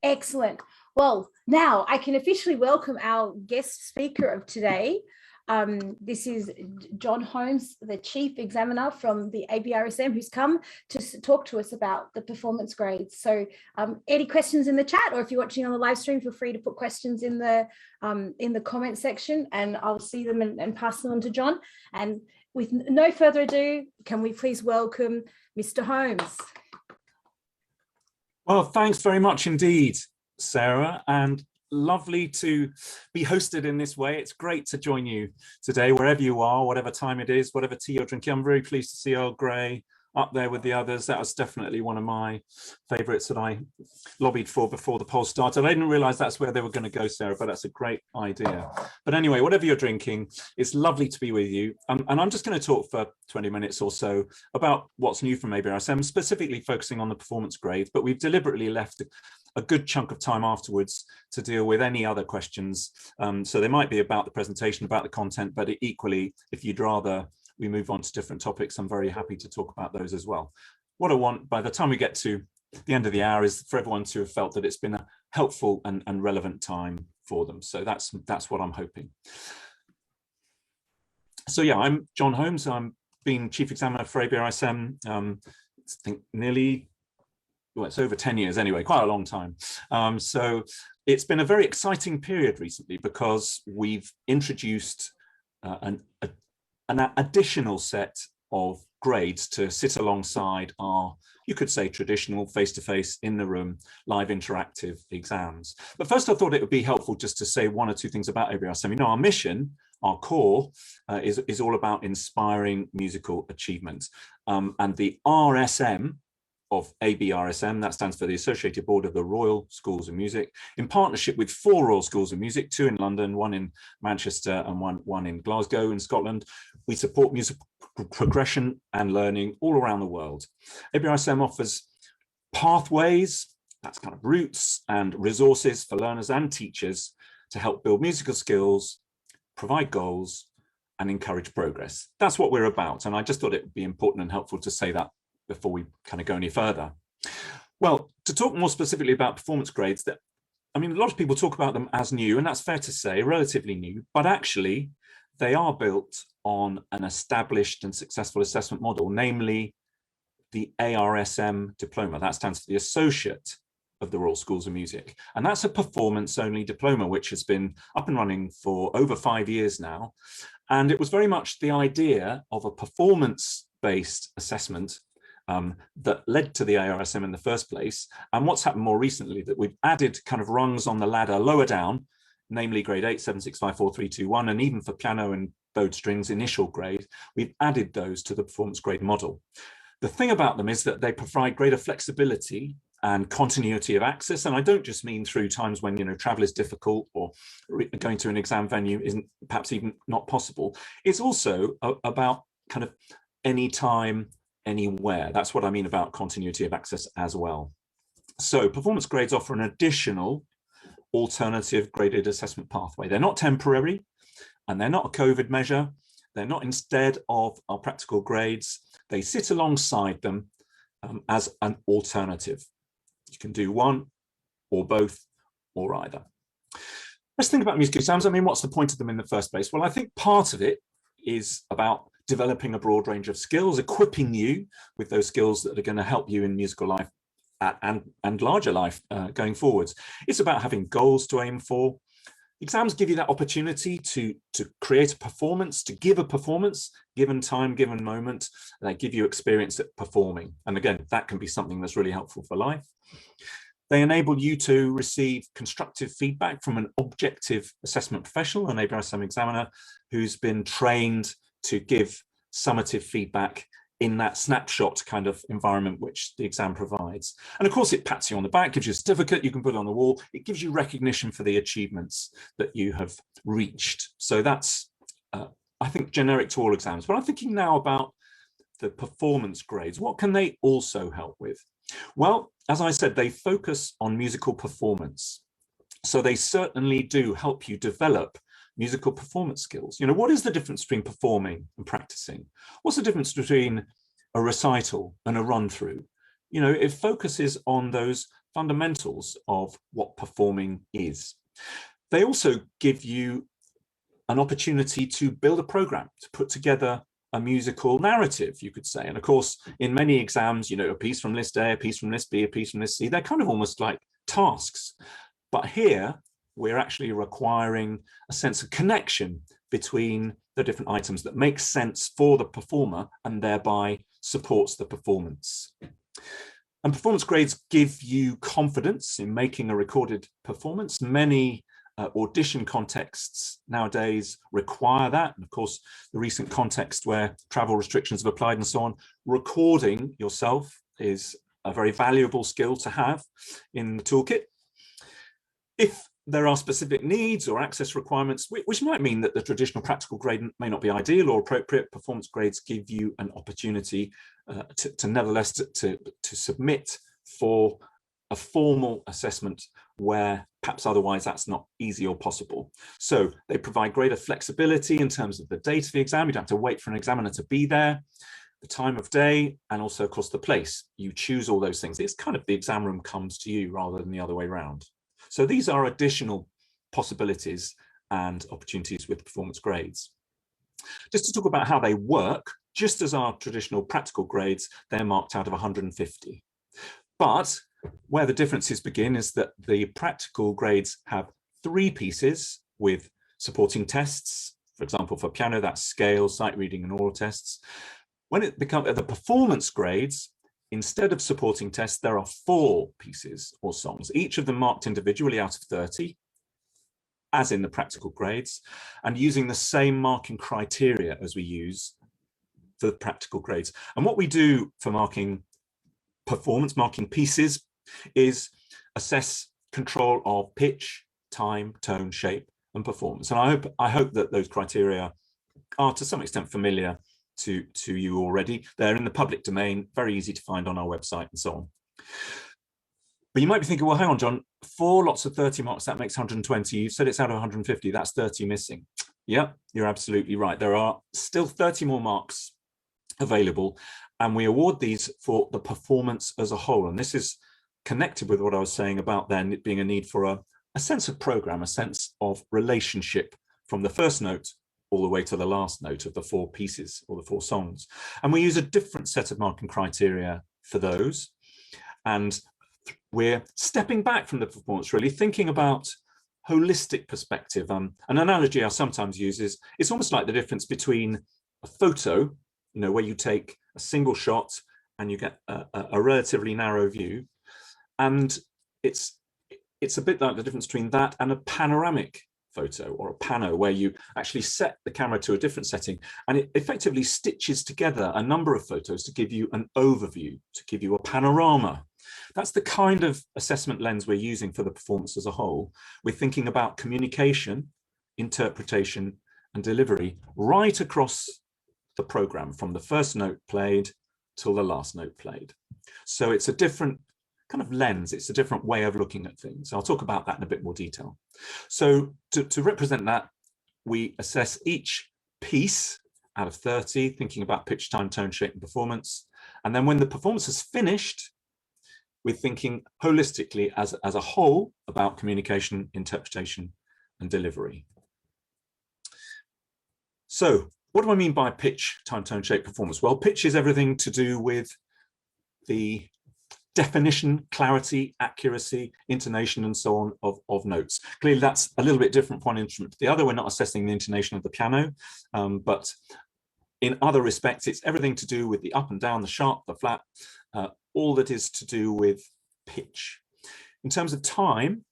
Excellent. Well, now I can officially welcome our guest speaker of today. This is John Holmes, the Chief Examiner from the ABRSM, who's come to talk to us about the performance grades. So any questions in the chat, or if you're watching on the live stream, feel free to put questions in the comment section, and I'll see them and pass them on to John. And with no further ado, can we please welcome Mr. Holmes? Well, thanks very much indeed, Sarah, and lovely to be hosted in this way. It's great to join you today, wherever you are, whatever time it is, whatever tea you're drinking. I'm very pleased to see Earl Grey up there with the others. That was definitely one of my favourites that I lobbied for before the poll started. I didn't realise that's where they were going to go, Sarah, but that's a great idea. But anyway, whatever you're drinking, it's lovely to be with you. And I'm just going to talk for 20 minutes or so about what's new from ABRSM, specifically focusing on the performance grades, but we've deliberately left a good chunk of time afterwards to deal with any other questions. So they might be about the presentation, about the content, but equally, if you'd rather we move on to different topics, I'm very happy to talk about those as well. What I want by the time we get to the end of the hour is for everyone to have felt that it's been a helpful and relevant time for them. So that's what I'm hoping. So yeah, I'm John Holmes. I'm been Chief Examiner for ABRSM, I think nearly, well, it's over 10 years anyway, quite a long time. So it's been a very exciting period recently because we've introduced an additional set of grades to sit alongside our, you could say, traditional face-to-face, in the room, live interactive exams. But first I thought it would be helpful just to say one or two things about ABRSM. You know, our mission, our core, is all about inspiring musical achievement. And the RSM of ABRSM, that stands for the Associated Board of the Royal Schools of Music, in partnership with 4 Royal Schools of Music, 2 in London, 1 in Manchester and one in Glasgow in Scotland. We support musical progression and learning all around the world. ABRSM offers pathways, that's kind of routes and resources for learners and teachers to help build musical skills, provide goals and encourage progress. That's what we're about. And I just thought it would be important and helpful to say that before we kind of go any further. Well, to talk more specifically about performance grades, that I mean, a lot of people talk about them as new, and that's fair to say, relatively new, but actually they are built on an established and successful assessment model, namely the ARSM diploma. That stands for the Associate of the Royal Schools of Music. And that's a performance only diploma, which has been up and running for over 5 years now. And it was very much the idea of a performance-based assessment that led to the ARSM in the first place. And what's happened more recently, that we've added kind of rungs on the ladder lower down, namely grade 8, 7, 6, 5, 4, 3, 2, 1, and even for piano and bowed strings initial grade, we've added those to the performance grade model. The thing about them is that they provide greater flexibility and continuity of access. And I don't just mean through times when, you know, travel is difficult or going to an exam venue isn't perhaps even not possible. It's also about kind of anytime, anywhere. That's what I mean about continuity of access as well. So performance grades offer an additional alternative graded assessment pathway. They're not temporary and they're not a COVID measure. They're not instead of our practical grades. They sit alongside them as an alternative. You can do one or both or either. Let's think about music exams. I mean, what's the point of them in the first place? Well, I think part of it is about developing a broad range of skills, equipping you with those skills that are going to help you in musical life and larger life going forwards. It's about having goals to aim for. Exams give you that opportunity to create a performance, to give a performance, given time, given moment. They give you experience at performing. And again, that can be something that's really helpful for life. They enable you to receive constructive feedback from an objective assessment professional, an ABRSM examiner, who's been trained to give summative feedback in that snapshot kind of environment which the exam provides. And of course, it pats you on the back, gives you a certificate you can put on the wall. It gives you recognition for the achievements that you have reached. So that's, I think, generic to all exams. But I'm thinking now about the performance grades. What can they also help with? Well, as I said, they focus on musical performance. So they certainly do help you develop musical performance skills. You know, what is the difference between performing and practicing? What's the difference between a recital and a run through? You know, it focuses on those fundamentals of what performing is. They also give you an opportunity to build a program, to put together a musical narrative, you could say. And of course, in many exams, you know, a piece from list A, a piece from list B, a piece from list C, they're kind of almost like tasks. But here, we're actually requiring a sense of connection between the different items that makes sense for the performer and thereby supports the performance. And performance grades give you confidence in making a recorded performance. Many audition contexts nowadays require that. And of course, the recent context where travel restrictions have applied and so on, recording yourself is a very valuable skill to have in the toolkit. If there are specific needs or access requirements, which might mean that the traditional practical grade may not be ideal or appropriate, performance grades give you an opportunity to nevertheless to submit for a formal assessment where perhaps otherwise that's not easy or possible. So they provide greater flexibility in terms of the date of the exam. You don't have to wait for an examiner to be there, the time of day, and also of course the place. You choose all those things. It's kind of the exam room comes to you rather than the other way around. So these are additional possibilities and opportunities with performance grades. Just to talk about how they work, just as our traditional practical grades, they're marked out of 150. But where the differences begin is that the practical grades have 3 pieces with supporting tests. For example, for piano, that's scale, sight reading, and oral tests. When it becomes the performance grades, instead of supporting tests, there are 4 pieces or songs, each of them marked individually out of 30, as in the practical grades, and using the same marking criteria as we use for the practical grades. And what we do for marking performance, marking pieces, is assess control of pitch, time, tone, shape, and performance. And I hope that those criteria are to some extent familiar to you already. They're in the public domain, very easy to find on our website and so on. But you might be thinking, well, hang on, John, 4 lots of 30 marks, that makes 120. You said it's out of 150, that's 30 missing. Yeah, you're absolutely right. There are still 30 more marks available, and we award these for the performance as a whole. And this is connected with what I was saying about then it being a need for a sense of program, a sense of relationship from the first note all the way to the last note of the 4 pieces or the 4 songs. And we use a different set of marking criteria for those. And we're stepping back from the performance, really thinking about holistic perspective. An analogy I sometimes use is it's almost like the difference between a photo, you know, where you take a single shot and you get a relatively narrow view. And it's a bit like the difference between that and a panoramic photo or a pano, where you actually set the camera to a different setting and it effectively stitches together a number of photos to give you an overview, to give you a panorama. That's the kind of assessment lens we're using for the performance as a whole. We're thinking about communication, interpretation, and delivery right across the program, from the first note played till the last note played. So it's a different kind of lens, it's a different way of looking at things. I'll talk about that in a bit more detail. So to represent that, we assess each piece out of 30, thinking about pitch, time, tone, shape, and performance. And then when the performance is finished, we're thinking holistically as a whole about communication, interpretation, and delivery. So what do I mean by pitch, time, tone, shape, performance? Well, pitch is everything to do with the definition, clarity, accuracy, intonation, and so on of notes. Clearly, that's a little bit different from one instrument to the other. We're not assessing the intonation of the piano, but in other respects, it's everything to do with the up and down, the sharp, the flat, all that is to do with pitch. In terms of time,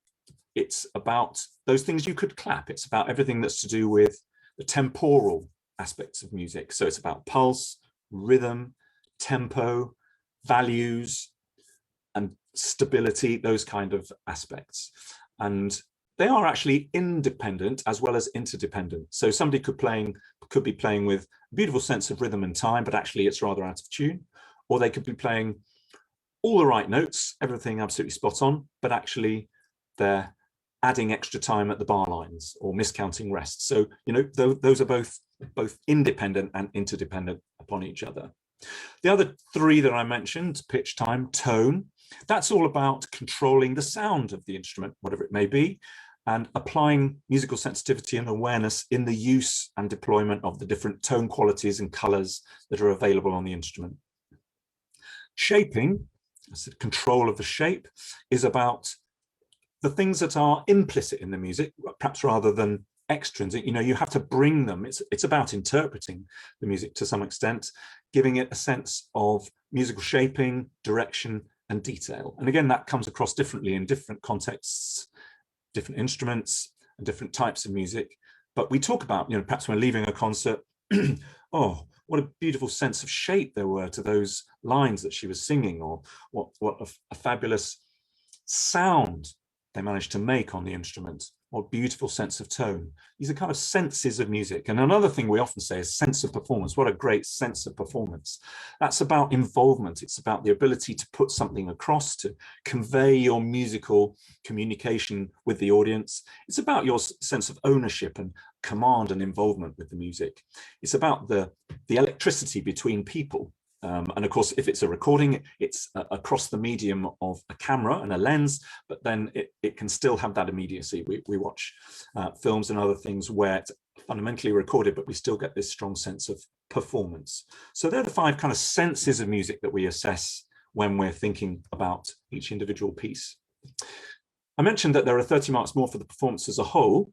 it's about those things you could clap. It's about everything that's to do with the temporal aspects of music. So it's about pulse, rhythm, tempo, values, and stability, those kind of aspects. And they are actually independent as well as interdependent. So somebody could be playing with a beautiful sense of rhythm and time, but actually it's rather out of tune. Or they could be playing all the right notes, everything absolutely spot on, but actually they're adding extra time at the bar lines or miscounting rests. So, you know, those are both independent and interdependent upon each other. The other 3 that I mentioned, pitch, time, tone, That's all about controlling the sound of the instrument, whatever it may be, and applying musical sensitivity and awareness in the use and deployment of the different tone qualities and colors that are available on the instrument. Shaping, control of the shape, is about the things that are implicit in the music, perhaps rather than extrinsic. You know, you have to bring them. It's about interpreting the music to some extent, giving it a sense of musical shaping, direction, and detail. And again, that comes across differently in different contexts, different instruments, and different types of music. But we talk about, you know, perhaps when leaving a concert, oh, what a beautiful sense of shape there were to those lines that she was singing, or what a fabulous sound they managed to make on the instrument. What beautiful sense of tone. These are kind of senses of music. And another thing we often say is sense of performance. What a great sense of performance. That's about involvement. It's about the ability to put something across, to convey your musical communication with the audience. It's about your sense of ownership and command and involvement with the music. It's about the electricity between people. And of course, if it's a recording, it's across the medium of a camera and a lens, but then it can still have that immediacy. We watch films and other things where it's fundamentally recorded, but we still get this strong sense of performance. So they're the 5 kind of senses of music that we assess when we're thinking about each individual piece. I mentioned that there are 30 marks more for the performance as a whole.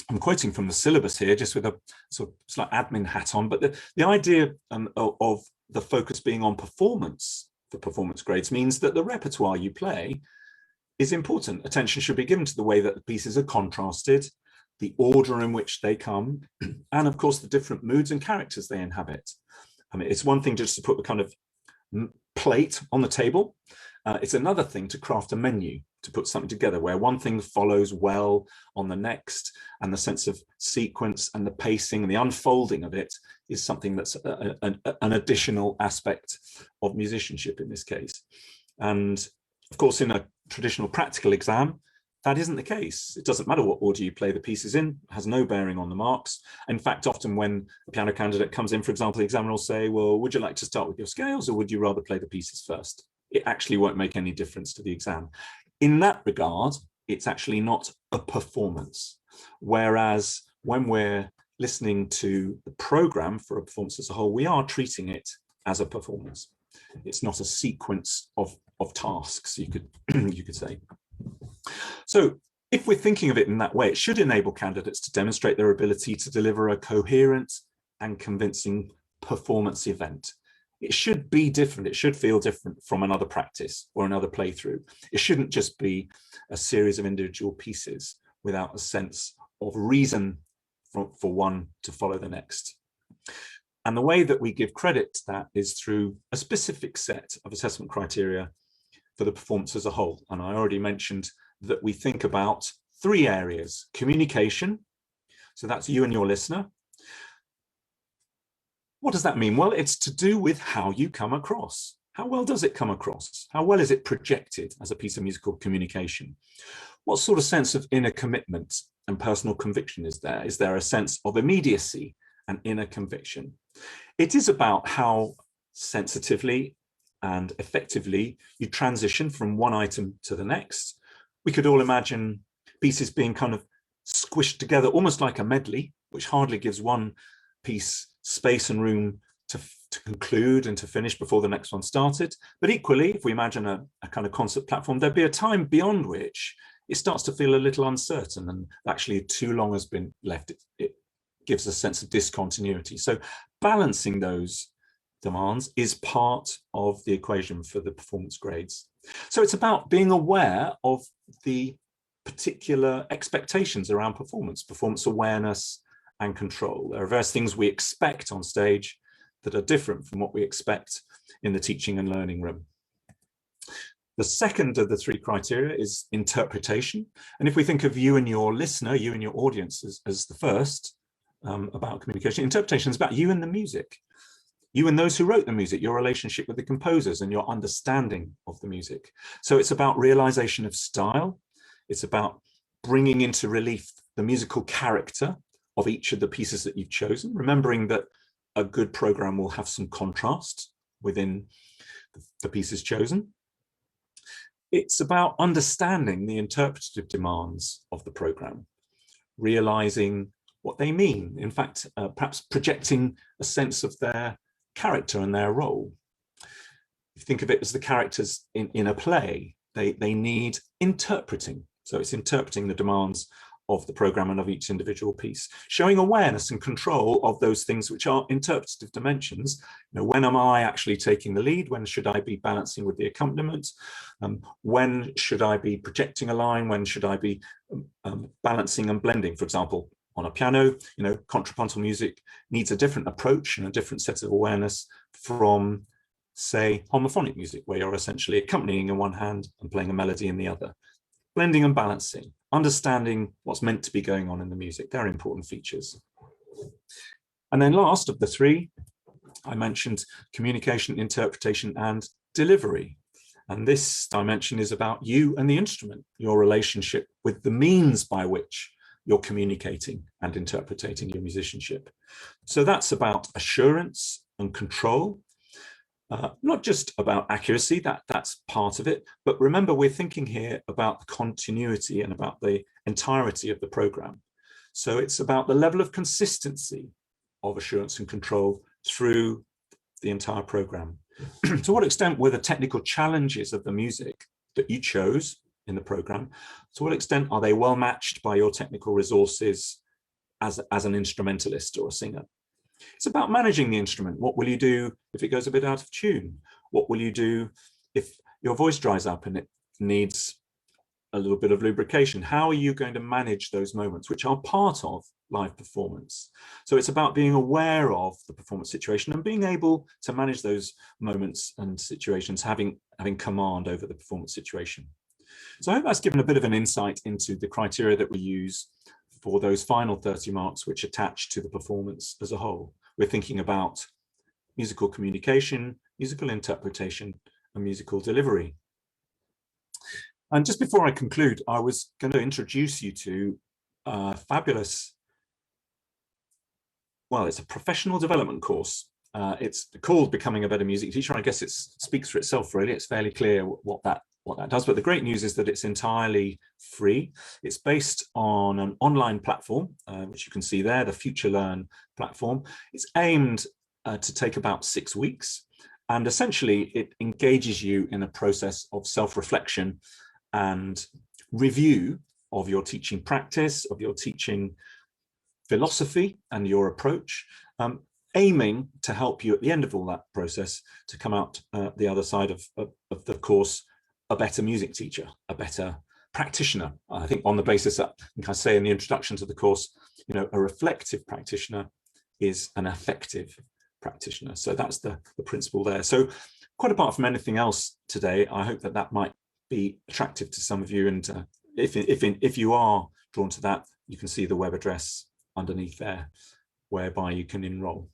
I'm quoting from the syllabus here, just with a sort of slight admin hat on, but the idea of the focus being on performance for performance grades means that the repertoire you play is important. Attention should be given to the way that the pieces are contrasted, the order in which they come, and of course the different moods and characters they inhabit. I mean, it's one thing just to put the kind of plate on the table. It's another thing to craft a menu, to put something together where one thing follows well on the next, and the sense of sequence and the pacing and the unfolding of it is something that's an additional aspect of musicianship in this case. And of course, in a traditional practical exam, that isn't the case. It doesn't matter what order you play the pieces in, it has no bearing on the marks. In fact, often when a piano candidate comes in, for example, the examiner will say, well, would you like to start with your scales, or would you rather play the pieces first? It actually won't make any difference to the exam. In that regard, it's actually not a performance. Whereas when we're listening to the program for a performance as a whole, we are treating it as a performance. It's not a sequence of tasks, you could you could say. So if we're thinking of it in that way, it should enable candidates to demonstrate their ability to deliver a coherent and convincing performance event. It should be different. It should feel different from another practice or another playthrough. It shouldn't just be a series of individual pieces without a sense of reason for one to follow the next. And the way that we give credit to that is through a specific set of assessment criteria for the performance as a whole. And I already mentioned that we think about 3 areas: communication, so that's you and your listener. What does that mean? Well, it's to do with how you come across. How well does it come across? How well is it projected as a piece of musical communication? What sort of sense of inner commitment and personal conviction is there? Is there a sense of immediacy and inner conviction? It is about how sensitively and effectively you transition from one item to the next. We could all imagine pieces being kind of squished together, almost like a medley, which hardly gives one piece space and room to conclude and to finish before the next one started. But equally, if we imagine a kind of concert platform, there'd be a time beyond which it starts to feel a little uncertain, and actually too long has been left. It gives a sense of discontinuity. So balancing those demands is part of the equation for the performance grades. So it's about being aware of the particular expectations around performance awareness and control. There are various things we expect on stage that are different from what we expect in the teaching and learning room. The second of the 3 criteria is interpretation. And if we think of you and your listener, you and your audience as the first about communication, interpretation is about you and the music. You and those who wrote the music, your relationship with the composers and your understanding of the music. So it's about realization of style. It's about bringing into relief the musical character of each of the pieces that you've chosen, remembering that a good program will have some contrast within the pieces chosen. It's about understanding the interpretative demands of the program, realizing what they mean. In fact, perhaps projecting a sense of their character and their role. If you think of it as the characters in a play, they need interpreting. So it's interpreting the demands of the program and of each individual piece, showing awareness and control of those things which are interpretative dimensions. You know, when am I actually taking the lead? When should I be balancing with the accompaniment? When should I be projecting a line? When should I be balancing and blending? For example, on a piano, you know, contrapuntal music needs a different approach and a different set of awareness from, say, homophonic music, where you're essentially accompanying in one hand and playing a melody in the other. Blending and balancing, understanding what's meant to be going on in the music, they're important features. And then last of the three, I mentioned communication, interpretation, and delivery. And this dimension is about you and the instrument, your relationship with the means by which you're communicating and interpreting your musicianship. So that's about assurance and control. Not just about accuracy, that's part of it, but remember, we're thinking here about the continuity and about the entirety of the program. So it's about the level of consistency of assurance and control through the entire program. To what extent were the technical challenges of the music that you chose in the program, to what extent are they well matched by your technical resources as an instrumentalist or a singer? It's about managing the instrument. What will you do if it goes a bit out of tune? What will you do if your voice dries up and it needs a little bit of lubrication? How are you going to manage those moments, which are part of live performance? So it's about being aware of the performance situation and being able to manage those moments and situations, having command over the performance situation. So I hope that's given a bit of an insight into the criteria that we use for those final 30 marks, which attach to the performance as a whole. We're thinking about musical communication, musical interpretation, and musical delivery. And just before I conclude, I was going to introduce you to a fabulous, well, it's a professional development course. It's called Becoming a Better Music Teacher. I guess it speaks for itself, really. It's fairly clear what that does, but the great news is that it's entirely free. It's based on an online platform, which you can see there, the Future Learn platform. It's aimed to take about 6 weeks, and essentially it engages you in a process of self-reflection and review of your teaching practice, of your teaching philosophy and your approach, aiming to help you at the end of all that process to come out the other side of the course a better music teacher, a better practitioner. I think on the basis that, I think I say in the introduction to the course, you know, a reflective practitioner is an effective practitioner. So that's the principle there. So quite apart from anything else today, I hope that might be attractive to some of you. And if you are drawn to that, you can see the web address underneath there, whereby you can enroll.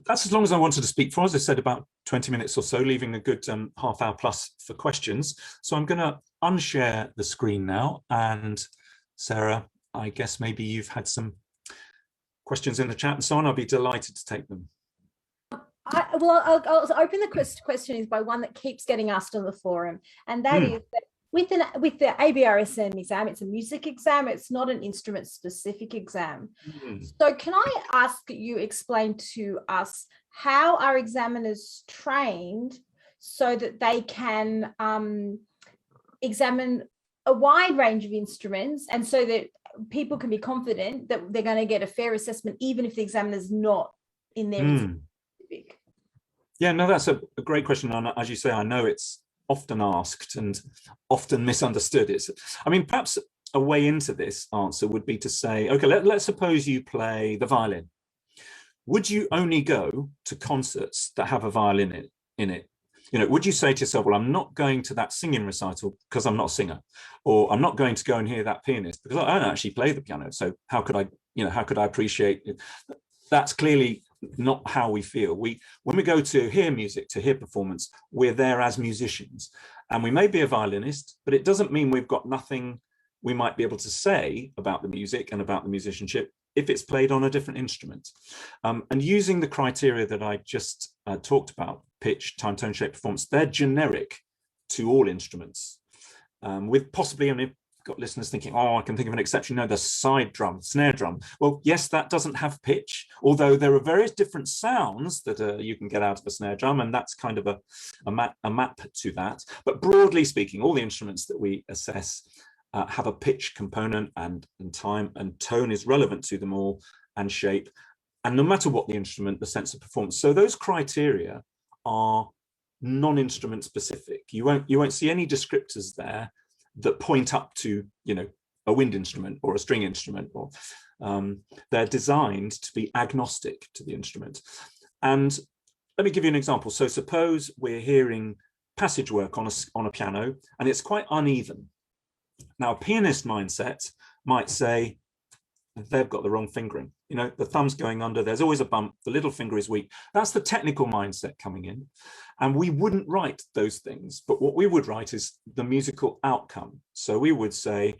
That's as long as I wanted to speak for. As I said, about 20 minutes or so, leaving a good half hour plus for questions. So I'm going to unshare the screen now. And Sarah, I guess maybe you've had some questions in the chat and so on. I'll be delighted to take them. I'll open the questions by one that keeps getting asked on the forum, and that is that with the ABRSM exam, it's a music exam, it's not an instrument specific exam. So can I ask you explain to us how are examiners trained so that they can examine a wide range of instruments, and so that people can be confident that they're going to get a fair assessment even if the examiner's not in their specific? Yeah, no, that's a great question. And as you say, I know it's often asked and often misunderstood. I mean, perhaps a way into this answer would be to say, okay, let's suppose you play the violin. Would you only go to concerts that have a violin in it? You know, would you say to yourself, well, I'm not going to that singing recital because I'm not a singer, or I'm not going to go and hear that pianist because I don't actually play the piano. So how could I appreciate it? That's clearly not how we feel. When we go to hear music, to hear performance, we're there as musicians, and we may be a violinist, but it doesn't mean we've got nothing we might be able to say about the music and about the musicianship if it's played on a different instrument. And using the criteria that I just talked about, pitch, time, tone, shape, performance, they're generic to all instruments, with possibly, and I've got listeners thinking, oh, I can think of an exception. No, the side drum, snare drum. Well, yes, that doesn't have pitch, although there are various different sounds that you can get out of a snare drum, and that's kind of a map to that. But broadly speaking, all the instruments that we assess have a pitch component, and time and tone is relevant to them all, and shape. And no matter what the instrument, the sense of performance. So those criteria are non-instrument specific. You won't see any descriptors there that point up to, you know, a wind instrument or a string instrument, or they're designed to be agnostic to the instrument. And let me give you an example. So suppose we're hearing passage work on a piano, and it's quite uneven. Now, a pianist mindset might say, they've got the wrong fingering. You know, the thumb's going under, there's always a bump, the little finger is weak. That's the technical mindset coming in. And we wouldn't write those things, but what we would write is the musical outcome. So we would say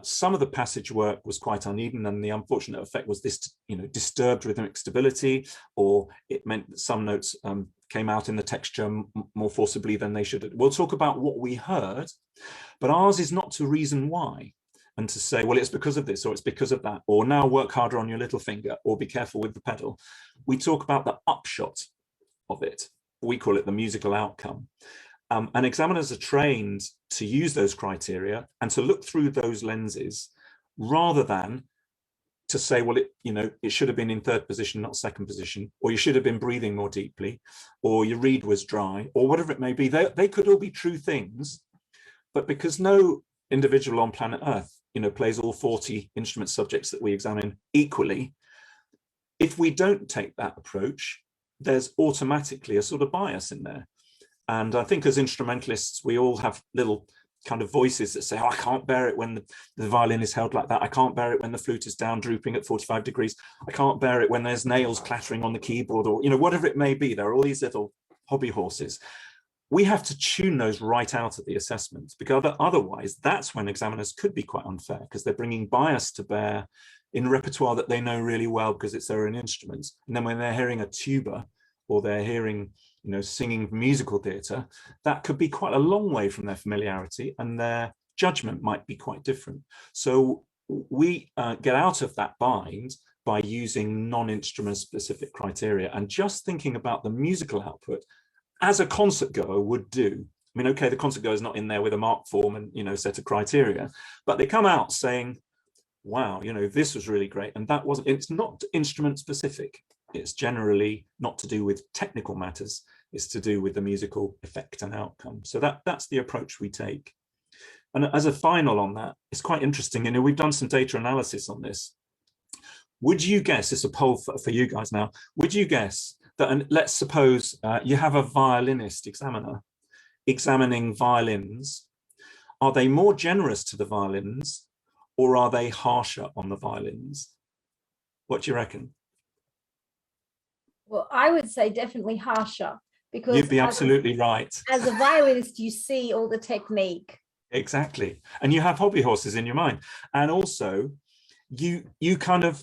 some of the passage work was quite uneven, and the unfortunate effect was this, you know, disturbed rhythmic stability, or it meant that some notes came out in the texture more forcibly than they should. We'll talk about what we heard, but ours is not to reason why, and to say, well, it's because of this, or it's because of that, or now work harder on your little finger, or be careful with the pedal. We talk about the upshot of it. We call it the musical outcome. And examiners are trained to use those criteria and to look through those lenses, rather than to say, well, it should have been in third position, not second position, or you should have been breathing more deeply, or your reed was dry, or whatever it may be. They could all be true things, but because no individual on planet Earth, you know, plays all 40 instrument subjects that we examine equally, if we don't take that approach, there's automatically a sort of bias in there. And I think as instrumentalists, we all have little kind of voices that say, oh, I can't bear it when the violin is held like that. I can't bear it when the flute is down drooping at 45 degrees. I can't bear it when there's nails clattering on the keyboard, or, you know, whatever it may be. There are all these little hobby horses. We have to tune those right out of the assessment, because otherwise that's when examiners could be quite unfair, because they're bringing bias to bear in repertoire that they know really well because it's their own instruments. And then when they're hearing a tuba, or they're hearing, you know, singing musical theatre, that could be quite a long way from their familiarity, and their judgment might be quite different. So we get out of that bind by using non-instrument specific criteria and just thinking about the musical output as a concert goer would do. I mean, okay, the concert goer is not in there with a mark form and, you know, set of criteria, but they come out saying, wow, you know, this was really great. And that wasn't, it's not instrument specific. It's generally not to do with technical matters. It's to do with the musical effect and outcome. So that's the approach we take. And as a final on that, it's quite interesting. You know, we've done some data analysis on this. Would you guess, it's a poll for you guys now, would you guess that, and let's suppose you have a violinist examiner examining violins, are they more generous to the violins, or are they harsher on the violins? What do you reckon? Well, I would say definitely harsher, because you'd be absolutely right. As a violinist, you see all the technique. Exactly. And you have hobby horses in your mind. And also you kind of,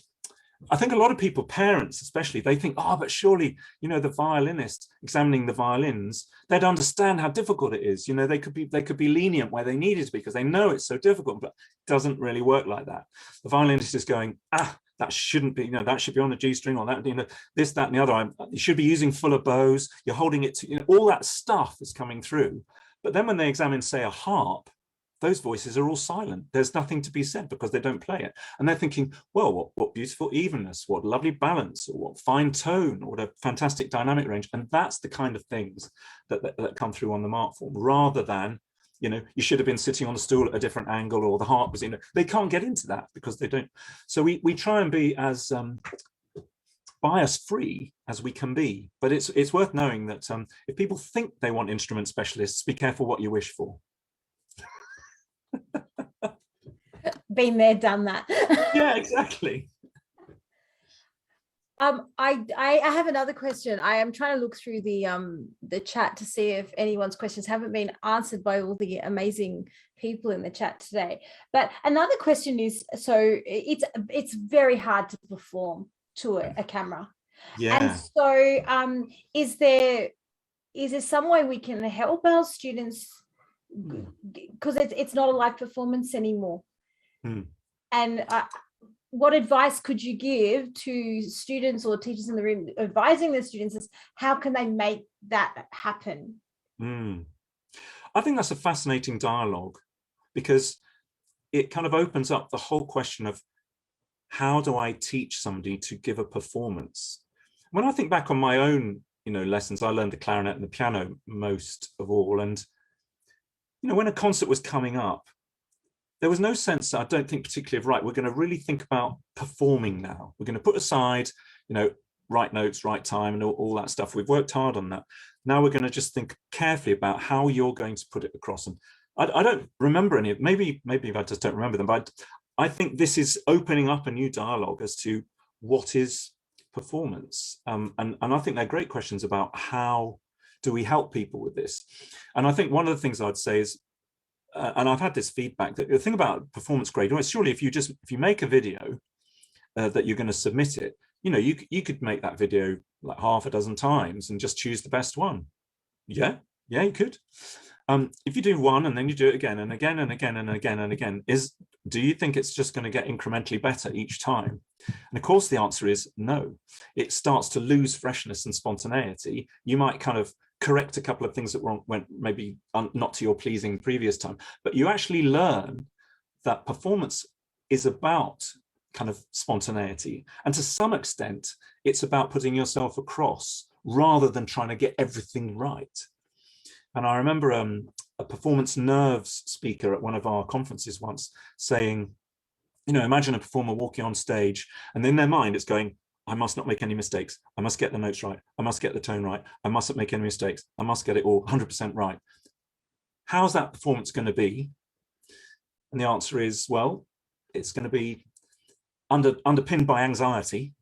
I think a lot of people, parents especially, they think, oh, but surely, you know, the violinist examining the violins, they'd understand how difficult it is. You know, they could be lenient where they needed to be because they know it's so difficult, but it doesn't really work like that. The violinist is going, that shouldn't be, you know, that should be on the G string, or that, you know, this, that, and the other. You should be using fuller bows. You're holding it to, you know, all that stuff is coming through. But then when they examine, say, a harp, those voices are all silent. There's nothing to be said because they don't play it. And they're thinking, well, what beautiful evenness, what lovely balance, or what fine tone, or what a fantastic dynamic range. And that's the kind of things that come through on the mark form, rather than, you know, you should have been sitting on a stool at a different angle, or the harp was, you know, they can't get into that because they don't. So we try and be as bias-free as we can be. But it's worth knowing that if people think they want instrument specialists, be careful what you wish for. Been there, done that. Yeah, exactly. I have another question. I am trying to look through the chat to see if anyone's questions haven't been answered by all the amazing people in the chat today. But another question is, so it's very hard to perform to a camera. Yeah. And so is there some way we can help our students because it's not a live performance anymore. Hmm. And what advice could you give to students or teachers in the room advising the students as how can they make that happen? I think that's a fascinating dialogue, because it kind of opens up the whole question of how do I teach somebody to give a performance? When I think back on my own, lessons, I learned the clarinet and the piano most of all. And, when a concert was coming up, there was no sense, I don't think particularly of, right, we're going to really think about performing now. We're going to put aside, right notes, right time and all that stuff. We've worked hard on that. Now we're going to just think carefully about how you're going to put it across. And I don't remember any of, maybe I just don't remember them, but I think this is opening up a new dialogue as to what is performance. And I think they're great questions about how do we help people with this. And I think one of the things I'd say is, and I've had this feedback, that the thing about performance grade is surely if you make a video that you're going to submit it, you could make that video like half a dozen times and just choose the best one. Yeah, you could. If you do one and then you do it again and again and again and again and again, do you think it's just going to get incrementally better each time? And of course the answer is no. It starts to lose freshness and spontaneity. You might kind of correct a couple of things that went maybe not to your pleasing previous time, but you actually learn that performance is about kind of spontaneity, and to some extent it's about putting yourself across rather than trying to get everything right. And I remember a performance nerves speaker at one of our conferences once saying, imagine a performer walking on stage and in their mind it's going, I must not make any mistakes. I must get the notes right. I must get the tone right. I mustn't make any mistakes. I must get it all 100% right. How's that performance going to be? And the answer is, well, it's going to be underpinned by anxiety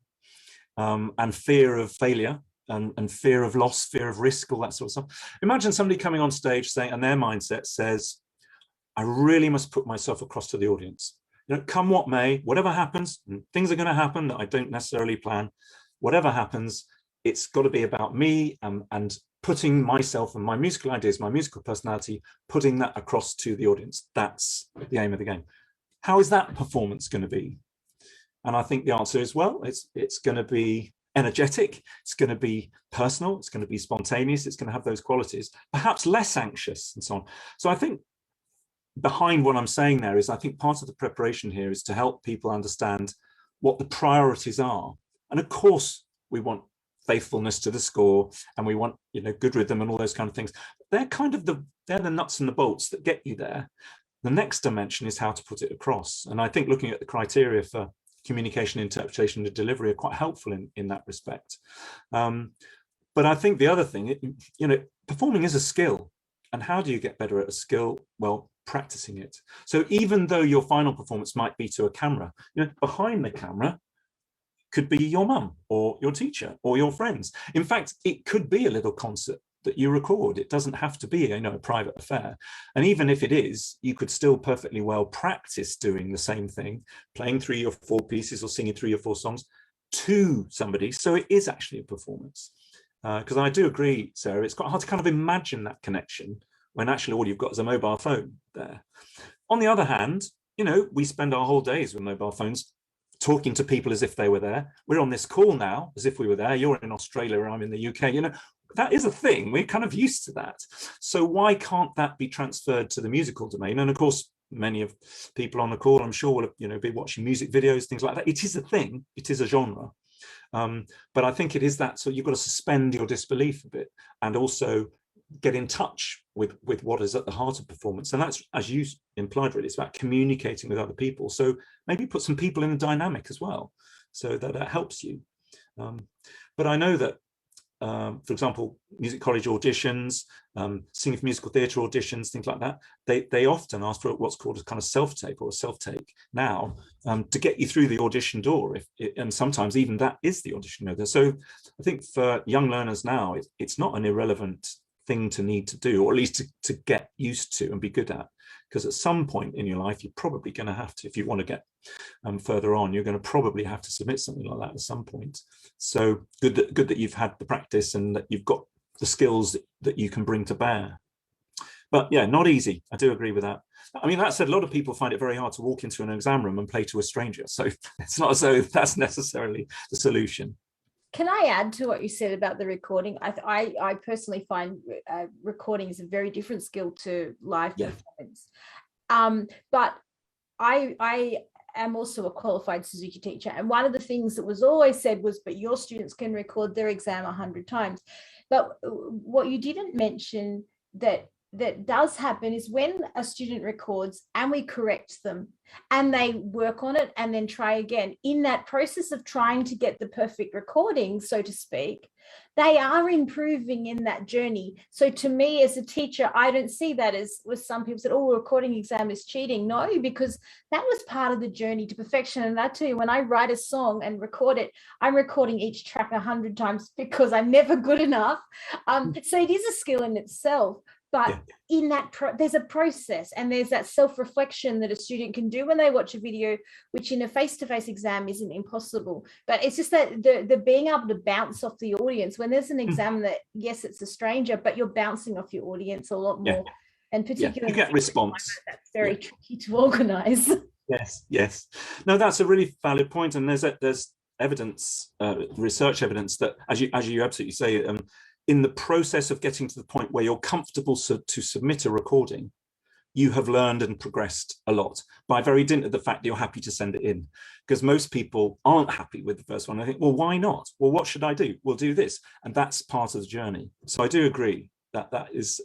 and fear of failure and fear of loss, fear of risk, all that sort of stuff. Imagine somebody coming on stage saying, and their mindset says, I really must put myself across to the audience. Come what may, whatever happens, and things are going to happen that I don't necessarily plan. Whatever happens, it's got to be about me and putting myself and my musical ideas, my musical personality, putting that across to the audience. That's the aim of the game. How is that performance going to be? And I think the answer is, well, it's going to be energetic, it's going to be personal, it's going to be spontaneous, it's going to have those qualities, perhaps less anxious and so on. So I think behind what I'm saying there is, I think part of the preparation here is to help people understand what the priorities are. And of course, we want faithfulness to the score and we want, good rhythm and all those kind of things. They're kind of they're the nuts and the bolts that get you there. The next dimension is how to put it across. And I think looking at the criteria for communication, interpretation, and delivery are quite helpful in that respect. But I think the other thing, performing is a skill. And how do you get better at a skill? Well, practicing it. So even though your final performance might be to a camera, behind the camera could be your mum or your teacher or your friends. In fact, it could be a little concert that you record. It doesn't have to be a private affair. And even if it is, you could still perfectly well practice doing the same thing, playing 3 or 4 pieces or singing 3 or 4 songs to somebody. So it is actually a performance. Because I do agree, Sarah, it's quite hard to kind of imagine that connection when actually all you've got is a mobile phone there. On the other hand, we spend our whole days with mobile phones talking to people as if they were there. We're on this call now as if we were there. You're in Australia, I'm in the UK. That is a thing. We're kind of used to that. So why can't that be transferred to the musical domain? And of course, many of people on the call, I'm sure, will be watching music videos, things like that. It is a thing. It is a genre. But I think it is that. So you've got to suspend your disbelief a bit and also get in touch with what is at the heart of performance. And that's, as you implied, really, it's about communicating with other people. So maybe put some people in a dynamic as well, so that it helps you. But I know that, for example, music college auditions, singing for musical theatre auditions, things like that, they often ask for what's called a kind of self-tape or a self-take now to get you through the audition door. And sometimes even that is the audition. So I think for young learners now, it's not an irrelevant thing to need to do, or at least to get used to and be good at, because at some point in your life you're probably going to have to, if you want to get further on, you're going to probably have to submit something like that at some point. So good that you've had the practice and that you've got the skills that you can bring to bear. But yeah, not easy. I do agree with that. I mean, that said, a lot of people find it very hard to walk into an exam room and play to a stranger. So it's not as though that's necessarily the solution. Can I add to what you said about the recording? I personally find recording is a very different skill to live performance. But I am also a qualified Suzuki teacher. And one of the things that was always said was, but your students can record their exam 100 times. But what you didn't mention that does happen is when a student records and we correct them and they work on it and then try again, in that process of trying to get the perfect recording, so to speak, they are improving in that journey. So to me as a teacher, I don't see that as with some people said, oh, recording exam is cheating. No, because that was part of the journey to perfection. And I tell you, when I write a song and record it, I'm recording each track 100 times because I'm never good enough. So it is a skill in itself. But in that, there's a process and there's that self-reflection that a student can do when they watch a video, which in a face-to-face exam isn't impossible. But it's just that the being able to bounce off the audience when there's an exam that, yes, it's a stranger, but you're bouncing off your audience a lot more. And particularly you get response. That's very tricky to organize. Yes. No, that's a really valid point. And there's evidence, research evidence that, as you absolutely say, in the process of getting to the point where you're comfortable to submit a recording, you have learned and progressed a lot by very dint of the fact that you're happy to send it in. Because most people aren't happy with the first one. I think, well, why not? Well, what should I do? We'll do this. And that's part of the journey. So I do agree that that is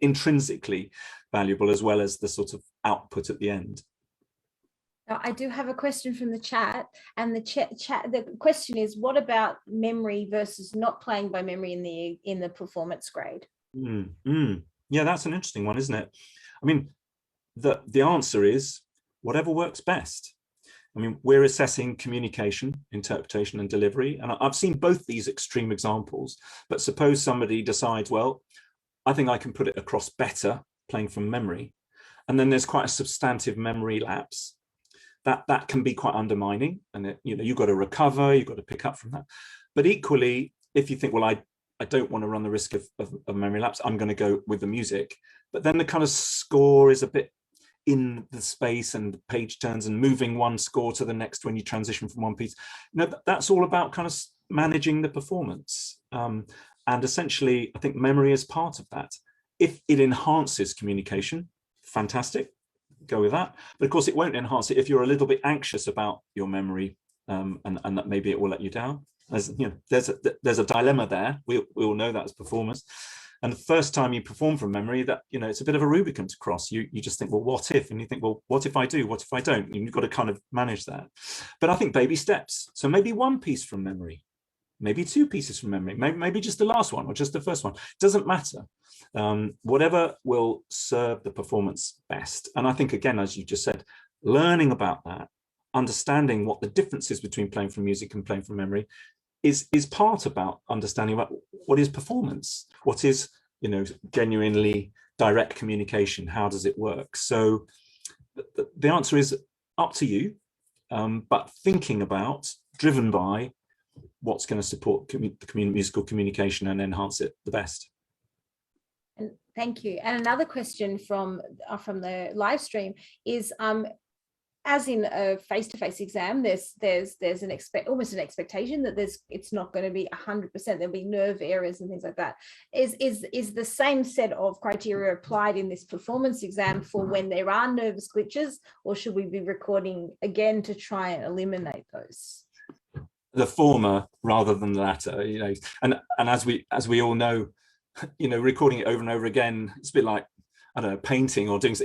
intrinsically valuable as well as the sort of output at the end. Now, I do have a question from the chat, and the question is, what about memory versus not playing by memory in the performance grade? Yeah, that's an interesting one, isn't it? I mean, the answer is whatever works best. I mean, we're assessing communication, interpretation, and delivery, and I've seen both these extreme examples. But suppose somebody decides, well, I think I can put it across better playing from memory, and then there's quite a substantive memory lapse. That can be quite undermining, and you've got to recover, you've got to pick up from that. But equally, if you think, well, I don't want to run the risk of memory lapse, I'm going to go with the music. But then the kind of score is a bit in the space and page turns and moving one score to the next when you transition from one piece. That's all about kind of managing the performance. And essentially, I think memory is part of that. If it enhances communication, fantastic. Go with that, but of course it won't enhance it if you're a little bit anxious about your memory, and that maybe it will let you down. There's a dilemma there. We all know that as performers, and the first time you perform from memory, that it's a bit of a Rubicon to cross. You just think, well, what if? And you think, well, what if I do? What if I don't? And you've got to kind of manage that. But I think baby steps. So maybe one piece from memory, maybe two pieces from memory, maybe just the last one or just the first one. Doesn't matter. Whatever will serve the performance best. And I think, again, as you just said, learning about that, understanding what the difference is between playing from music and playing from memory is part about understanding about what is performance, what is genuinely direct communication, how does it work. So the answer is up to you, but thinking about, driven by what's going to support musical communication and enhance it the best. And thank you. And another question from the live stream is, as in a face-to-face exam, there's almost an expectation that it's not going to be 100%. There'll be nerve errors and things like that. Is the same set of criteria applied in this performance exam for when there are nervous glitches, or should we be recording again to try and eliminate those? The former rather than the latter, and as we all know, recording it over and over again, it's a bit like, I don't know, painting or doing,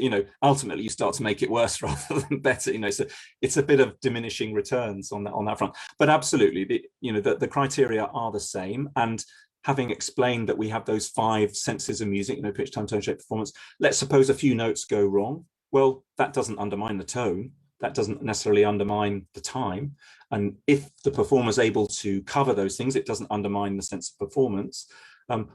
ultimately you start to make it worse rather than better, so it's a bit of diminishing returns on that front. But absolutely, the criteria are the same. And having explained that we have those 5 senses of music, pitch, time, tone, shape, performance, let's suppose a few notes go wrong. Well, that doesn't undermine the tone. That doesn't necessarily undermine the time. And if the performer is able to cover those things, it doesn't undermine the sense of performance.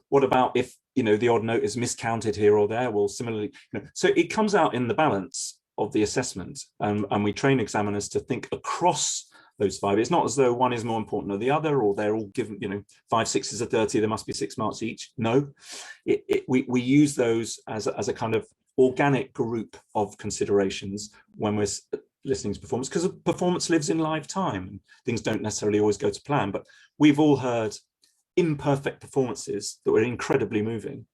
What about if the odd note is miscounted here or there? Well, similarly, so it comes out in the balance of the assessment, and we train examiners to think across those five. It's not as though one is more important than the other, or they're all given, 5 6s are 30, there must be 6 marks each. No, we use those as a kind of organic group of considerations when we're listening to performance, because performance lives in live time and things don't necessarily always go to plan. But we've all heard imperfect performances that were incredibly moving,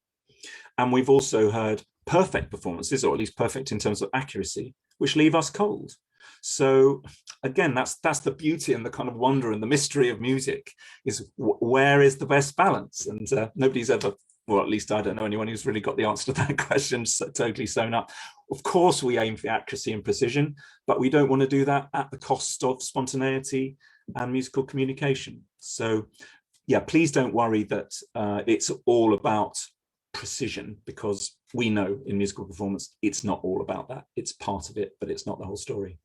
and we've also heard perfect performances, or at least perfect in terms of accuracy, which leave us cold. So again, that's the beauty and the kind of wonder and the mystery of music, is where is the best balance? And nobody's ever, well, at least I don't know anyone who's really got the answer to that question totally sewn up. Of course, we aim for accuracy and precision, but we don't want to do that at the cost of spontaneity and musical communication. So yeah, please don't worry that it's all about precision, because we know in musical performance it's not all about that. It's part of it, but it's not the whole story.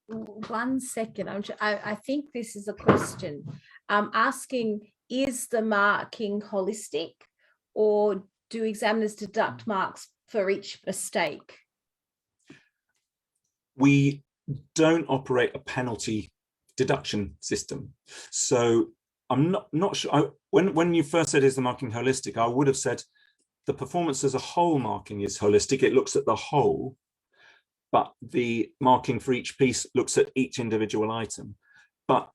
1 second. I think this is a question asking, is the marking holistic, or do examiners deduct marks for each mistake? We don't operate a penalty deduction system. So I'm not sure. When you first said, is the marking holistic, I would have said the performance as a whole marking is holistic. It looks at the whole, but the marking for each piece looks at each individual item. But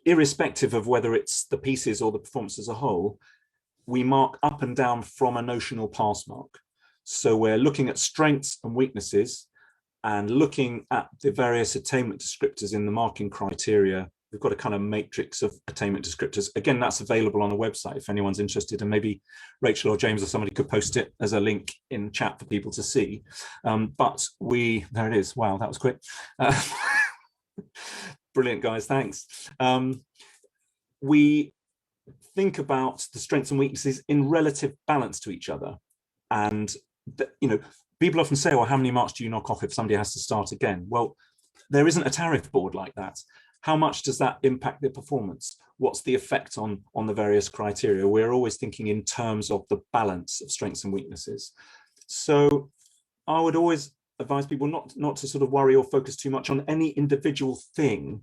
irrespective of whether it's the pieces or the performance as a whole, we mark up and down from a notional pass mark. So we're looking at strengths and weaknesses and looking at the various attainment descriptors in the marking criteria. We've got a kind of matrix of attainment descriptors. Again, that's available on the website if anyone's interested, and maybe Rachel or James or somebody could post it as a link in chat for people to see. But there it is. Wow, that was quick. Brilliant, guys, thanks. We think about the strengths and weaknesses in relative balance to each other. And, people often say, well, how many marks do you knock off if somebody has to start again? Well, there isn't a tariff board like that. How much does that impact their performance? What's the effect on the various criteria? We're always thinking in terms of the balance of strengths and weaknesses. So I would always advise people not to sort of worry or focus too much on any individual thing,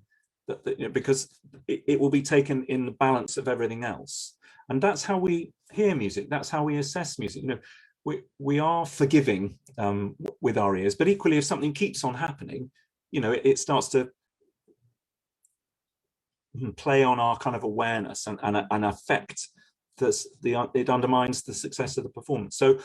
because it will be taken in the balance of everything else. And that's how we hear music. That's how we assess music. We are forgiving with our ears, but equally, if something keeps on happening, it starts to play on our kind of awareness and affect this. It undermines the success of the performance. So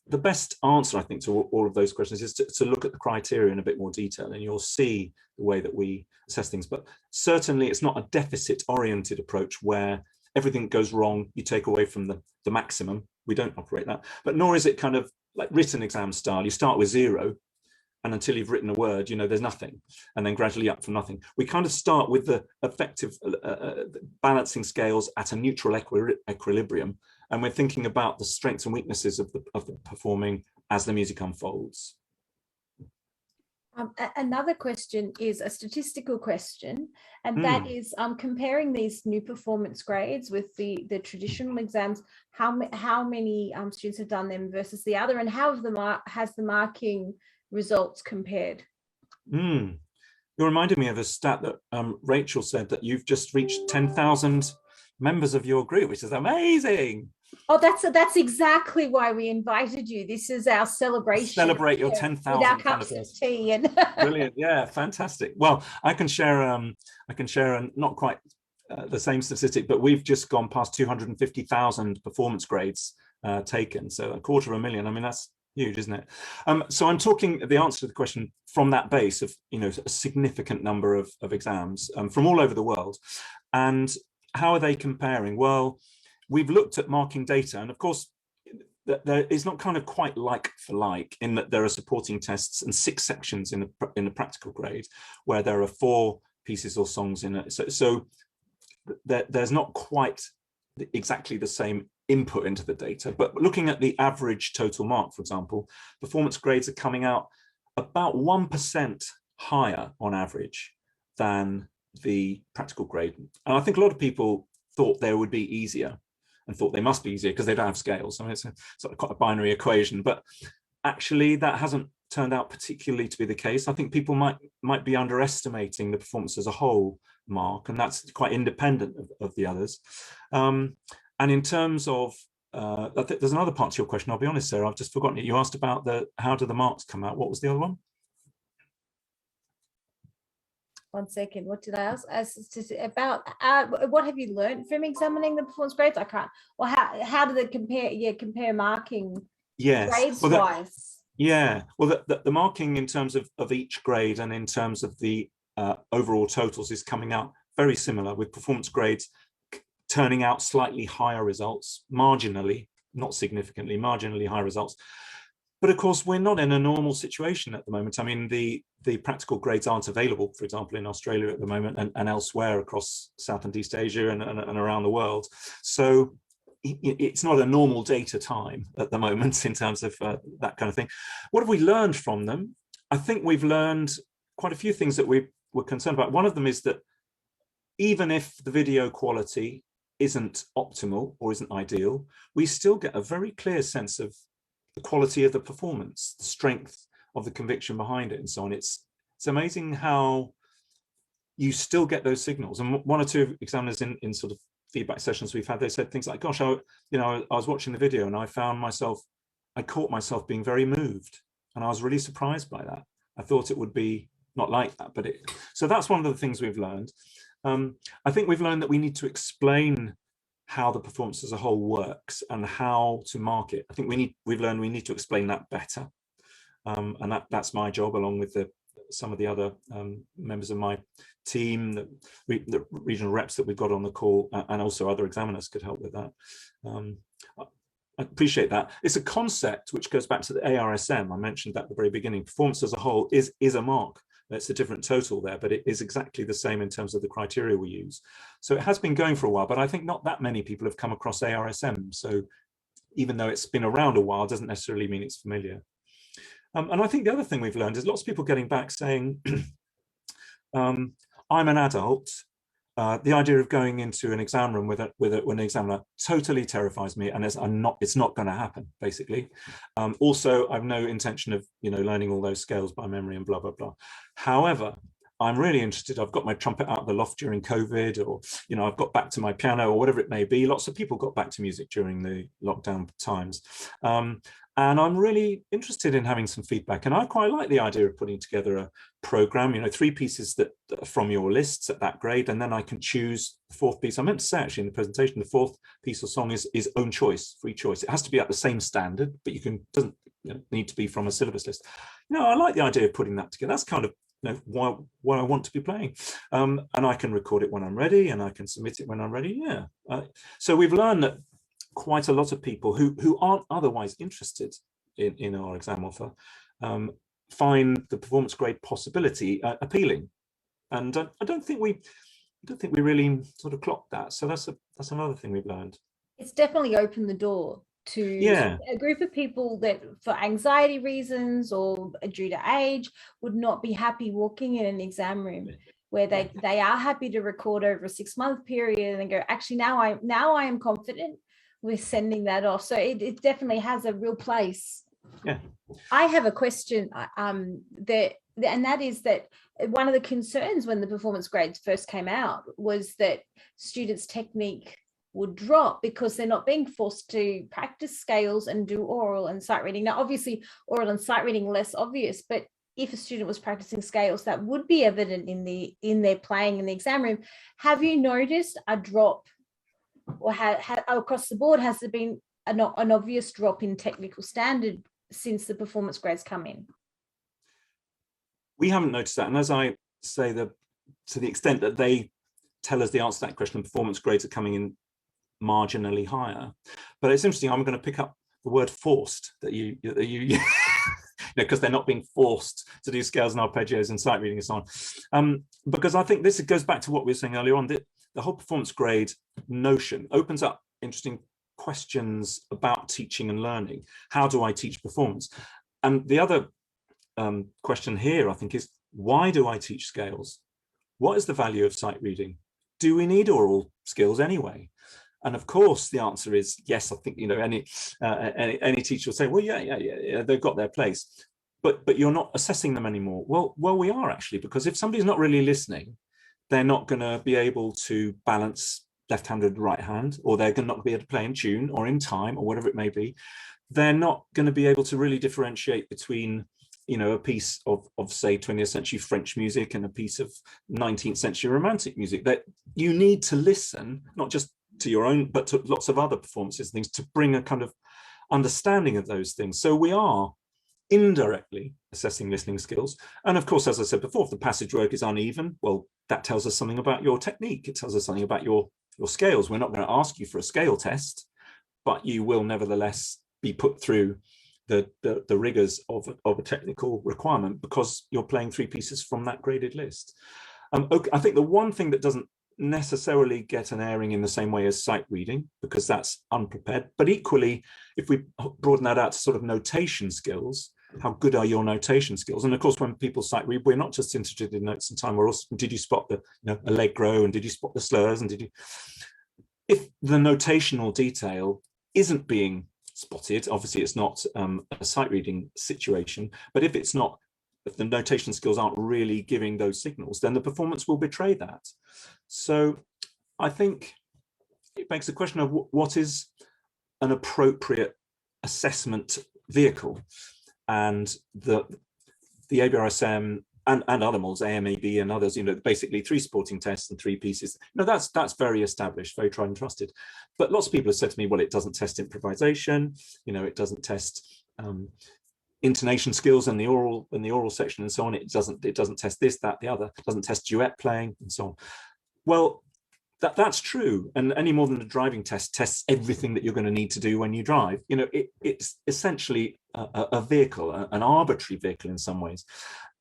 the best answer, I think, to all of those questions is to look at the criteria in a bit more detail, and you'll see the way that we assess things. But certainly it's not a deficit-oriented approach where everything goes wrong, you take away from the maximum. We don't operate that. But nor is it kind of like written exam style. You start with 0, and until you've written a word, there's nothing, and then gradually up from nothing. We kind of start with the effective balancing scales at a neutral equilibrium, and we're thinking about the strengths and weaknesses of the performing as the music unfolds. Another question is a statistical question, and that is comparing these new performance grades with the traditional exams. How many students have done them versus the other, and how has the marking results compared? You reminded me of a stat that Rachel said, that you've just reached 10,000 members of your group, which is amazing. Oh, that's exactly why we invited you. This is our celebration. Celebrate your 10,000 with our cups of tea. And brilliant, yeah, fantastic. Well, I can share not quite the same statistic, but we've just gone past 250,000 performance grades taken, so 250,000. I mean, that's huge, isn't it? So I'm talking the answer to the question from that base of a significant number of exams from all over the world. And how are they comparing? Well, we've looked at marking data, and of course there is not kind of quite like for like, in that there are supporting tests and 6 sections in the practical grade where there are 4 pieces or songs in it. So there's not quite exactly the same input into the data. But looking at the average total mark, for example, performance grades are coming out about 1% higher on average than the practical grade. And I think a lot of people thought they would be easier, and thought they must be easier because they don't have scales. I mean, it's sort of quite a binary equation, but actually that hasn't turned out particularly to be the case. I think people might be underestimating the performance as a whole mark, and that's quite independent of the others. And in terms of, I think there's another part to your question. I'll be honest, Sarah, I've just forgotten it. You asked about how do the marks come out? What was the other one? 1 second. What did I ask? About what have you learned from examining the performance grades? I can't. Well, how do they compare? Yeah, compare marking. Yes. Grades well, wise. Yeah. Well, the marking in terms of each grade and in terms of the overall totals is coming out very similar, with performance grades turning out slightly higher results, marginally, not significantly, marginally higher results. But of course, we're not in a normal situation at the moment. I mean, the practical grades aren't available, for example, in Australia at the moment, and elsewhere across South and East Asia and around the world. So it's not a normal data time at the moment in terms of that kind of thing. What have we learned from them? I think we've learned quite a few things that we were concerned about. One of them is that even if the video quality isn't optimal or isn't ideal, we still get a very clear sense of the quality of the performance, the strength of the conviction behind it, and so on. It's amazing how you still get those signals. And one or two examiners in sort of feedback sessions we've had, they said things like, gosh, I was watching the video and I caught myself being very moved, and I was really surprised by that. I thought it would be not like that, but so that's one of the things we've learned. I think we've learned that we need to explain how the performance as a whole works and how to mark it. I think we've learned we need to explain that better, and that's my job, along with some of the other members of my team, the regional reps that we've got on the call, and also other examiners could help with that. I appreciate that. It's a concept which goes back to the ARSM. I mentioned that at the very beginning. Performance as a whole is a mark. It's a different total there, but it is exactly the same in terms of the criteria we use. So it has been going for a while, but I think not that many people have come across ARSM. So even though it's been around a while, doesn't necessarily mean it's familiar. And I think the other thing we've learned is lots of people getting back saying, I'm an adult. The idea of going into an exam room with an examiner totally terrifies me, and it's not going to happen, basically. Also, I've no intention of learning all those scales by memory and blah blah blah. However, I'm really interested. I've got my trumpet out of the loft during COVID, or I've got back to my piano, or whatever it may be. Lots of people got back to music during the lockdown times. And I'm really interested in having some feedback. And I quite like the idea of putting together a program, 3 pieces that are from your lists at that grade, and then I can choose the 4th piece. I meant to say actually in the presentation, the 4th piece or song is own choice, free choice. It has to be at the same standard, but doesn't need to be from a syllabus list. I like the idea of putting that together. That's kind of what I want to be playing. And I can record it when I'm ready, and I can submit it when I'm ready. Yeah. So we've learned that quite a lot of people who aren't otherwise interested in our exam offer find the performance grade possibility appealing, and I don't think we really sort of clocked that. So that's another thing we've learned. It's definitely opened the door to a group of people that, for anxiety reasons or due to age, would not be happy walking in an exam room, where they are happy to record over a 6-month period and go, actually now I am confident with sending that off. So it definitely has a real place. Yeah. I have a question, and that is that one of the concerns when the performance grades first came out was that students' technique would drop because they're not being forced to practice scales and do oral and sight reading. Now, obviously, oral and sight reading less obvious, but if a student was practicing scales, that would be evident in their playing in the exam room. Have you noticed a drop, or across the board, has there been an obvious drop in technical standard since the performance grades come in? We haven't noticed that, and as I say, to the extent that they tell us the answer to that question, performance grades are coming in marginally higher. But it's interesting, I'm going to pick up the word forced that you because they're not being forced to do scales and arpeggios and sight reading and so on. Because I think this goes back to what we were saying earlier on, that the whole performance grade notion opens up interesting questions about teaching and learning. How do I teach performance? And the other question here, I think, is why do I teach scales? What is the value of sight reading? Do we need oral skills anyway? And of course, the answer is yes. I think any teacher will say, well, yeah, they've got their place. but you're not assessing them anymore. Well, we are actually, because if somebody's not really listening, they're not going to be able to balance left-handed right hand, or they're not going to be able to play in tune or in time or whatever it may be. They're not going to be able to really differentiate between, a piece of say 20th century French music and a piece of 19th century romantic music. That you need to listen, not just to your own, but to lots of other performances and things, to bring a kind of understanding of those things. So we are indirectly assessing listening skills. And of course, as I said before, if the passage work is uneven, well, that tells us something about your technique. It tells us something about your scales. We're not going to ask you for a scale test, but you will nevertheless be put through the rigors of a technical requirement, because you're playing 3 pieces from that graded list. Okay, I think the one thing that doesn't necessarily get an airing in the same way as sight reading, because that's unprepared, but equally, if we broaden that out to sort of notation skills, how good are your notation skills? And of course, when people sight read, we're not just interested in notes and time, we're also, did you spot the allegro, and did you spot the slurs, and did you, if the notational detail isn't being spotted, obviously it's not a sight reading situation, but if the notation skills aren't really giving those signals, then the performance will betray that. So I think it begs the question of what is an appropriate assessment vehicle, and the ABRSM and other models, AMAB and others, basically 3 supporting tests and 3 pieces. That's very established, very tried and trusted. But lots of people have said to me, well, it doesn't test improvisation, it doesn't test intonation skills in the oral section and so on. It doesn't test this, that, the other. It doesn't test duet playing and so on. Well, that's true. And any more than a driving test tests everything that you're going to need to do when you drive. It's essentially a vehicle, an arbitrary vehicle in some ways.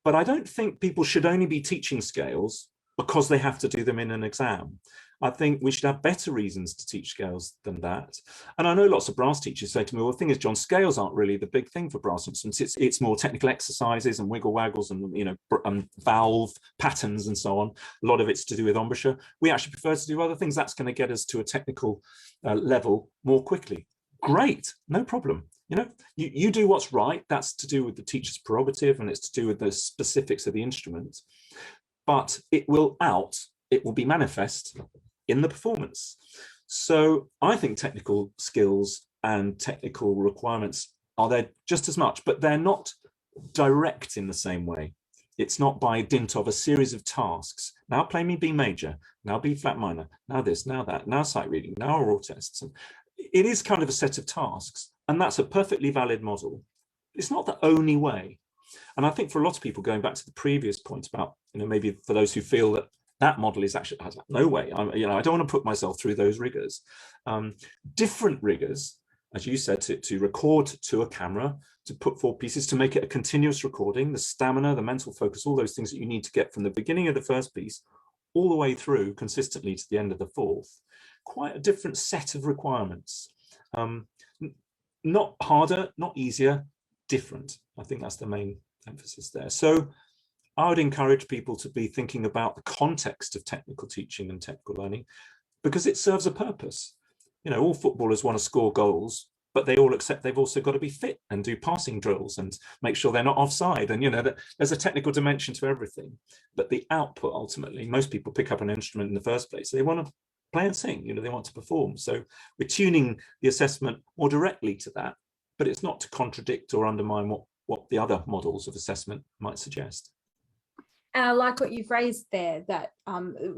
But I don't think people should only be teaching scales because they have to do them in an exam. I think we should have better reasons to teach scales than that. And I know lots of brass teachers say to me, well, the thing is, John, scales aren't really the big thing for brass instruments. It's more technical exercises and wiggle waggles and valve patterns and so on. A lot of it's to do with embouchure. We actually prefer to do other things. That's going to get us to a technical level more quickly. Great, no problem. You do what's right. That's to do with the teacher's prerogative, and it's to do with the specifics of the instrument. But it will be manifest in the performance. So I think technical skills and technical requirements are there just as much, but they're not direct in the same way. It's not by dint of a series of tasks. Now play me B major, now B flat minor, now this, now that, now sight reading, now oral tests. And it is kind of a set of tasks, and that's a perfectly valid model. It's not the only way. And I think for a lot of people, going back to the previous point about, maybe for those who feel that that model is actually, no way, I don't want to put myself through those rigors. Different rigors, as you said, to record to a camera, to put 4 pieces, to make it a continuous recording, the stamina, the mental focus, all those things that you need to get from the beginning of the first piece all the way through consistently to the end of the 4th. Quite a different set of requirements. Not harder, not easier, different. I think that's the main emphasis there. So I would encourage people to be thinking about the context of technical teaching and technical learning, because it serves a purpose. All footballers want to score goals, but they all accept they've also got to be fit and do passing drills and make sure they're not offside. And that there's a technical dimension to everything. But the output, ultimately, most people pick up an instrument in the first place. They want to play and sing, they want to perform. So we're tuning the assessment more directly to that, but it's not to contradict or undermine what the other models of assessment might suggest. And I like what you've raised there, that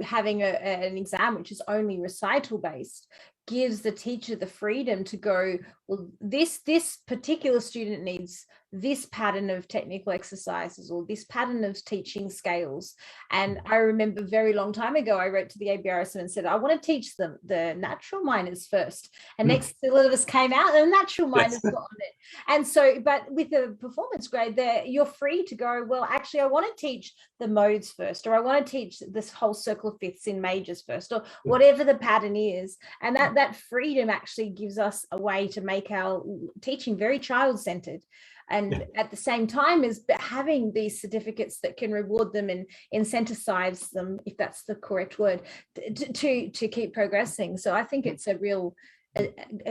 having an exam which is only recital based gives the teacher the freedom to go, well, this particular student needs this pattern of technical exercises or this pattern of teaching scales. And I remember a very long time ago, I wrote to the ABRSM and said, I want to teach them the natural minors first. And next syllabus came out and the natural minors got on it. And so, but with the performance grade there, you're free to go, well, actually, I want to teach the modes first, or I want to teach this whole circle of fifths in majors first, or whatever the pattern is. And that freedom actually gives us a way to make our teaching very child-centered. And at the same time as having these certificates that can reward them and incentivize them, if that's the correct word, to keep progressing. So I think it's a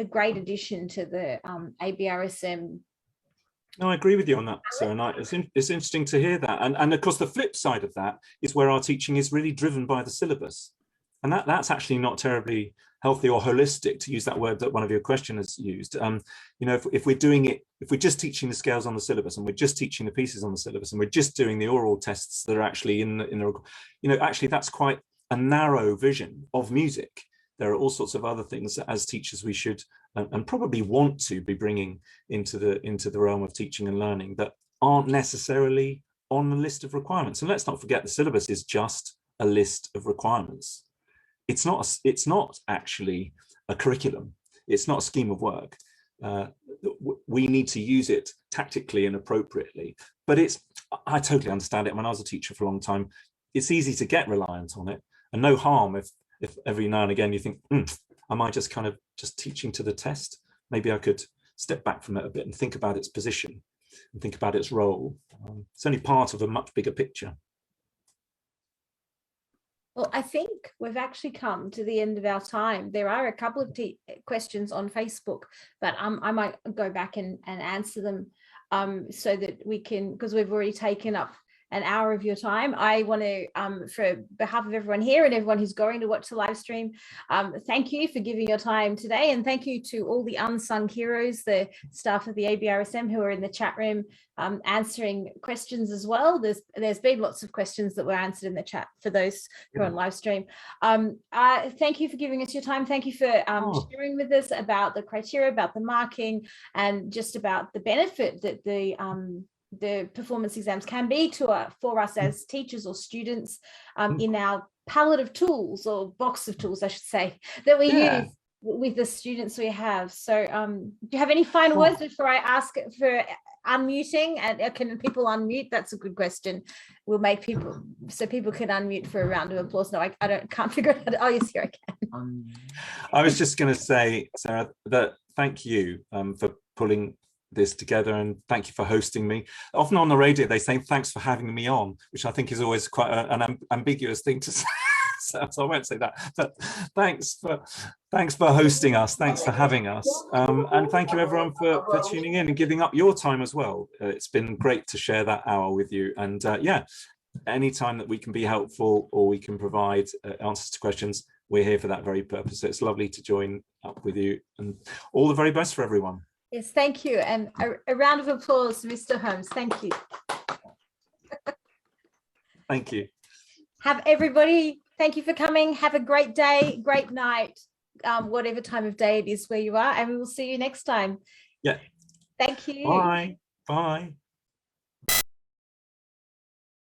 great addition to the ABRSM No, I agree with you on that, Sarah. And it's interesting to hear that. And of course, the flip side of that is where our teaching is really driven by the syllabus. And that's actually not terribly healthy or holistic, to use that word that one of your questioners used. You know, if we're doing it, if we're just teaching the scales on the syllabus, and we're just teaching the pieces on the syllabus, and we're just doing the oral tests that are actually in the, you know, actually that's quite a narrow vision of music. There are all sorts of other things that as teachers we should and probably want to be bringing into the realm of teaching and learning that aren't necessarily on the list of requirements. And let's not forget, the syllabus is just a list of requirements. It's not actually a curriculum. It's not a scheme of work. We need to use it tactically and appropriately. But I totally understand it. When I was a teacher for a long time, it's easy to get reliant on it, and no harm if every now and again you think, am I just kind of just teaching to the test? Maybe I could step back from it a bit and think about its position and think about its role. It's only part of a much bigger picture. Well, I think we've actually come to the end of our time. There are a couple of questions on Facebook, but I might go back and answer them so that we can, because we've already taken up an hour of your time. I want to, for behalf of everyone here and everyone who's going to watch the live stream, thank you for giving your time today. And thank you to all the unsung heroes, the staff of the ABRSM who are in the chat room answering questions as well. There's been lots of questions that were answered in the chat for those who are on live stream. Thank you for giving us your time. Thank you for sharing with us about the criteria, about the marking, and just about the benefit that the performance exams can be for us as teachers or students in our palette of tools, or box of tools, I should say, that we use with the students we have. So do you have any final words before I ask for unmuting? And can people unmute? That's a good question. We'll make people, so people can unmute for a round of applause. No, I can't figure it out. Oh, yes, here I can. I was just going to say, Sarah, that thank you for pulling this together, and thank you for hosting me. Often on the radio they say thanks for having me on, which I think is always quite an ambiguous thing to say. So I won't say that, but thanks for hosting us, thanks for having us, and thank you everyone for tuning in and giving up your time as well. It's been great to share that hour with you, and yeah, anytime that we can be helpful or we can provide answers to questions, we're here for that very purpose. So it's lovely to join up with you, and all the very best for everyone. Yes, thank you. And a round of applause, Mr. Holmes. Thank you. Thank you. Have everybody, thank you for coming. Have a great day, great night, whatever time of day it is where you are. And we will see you next time. Yeah. Thank you. Bye. Bye.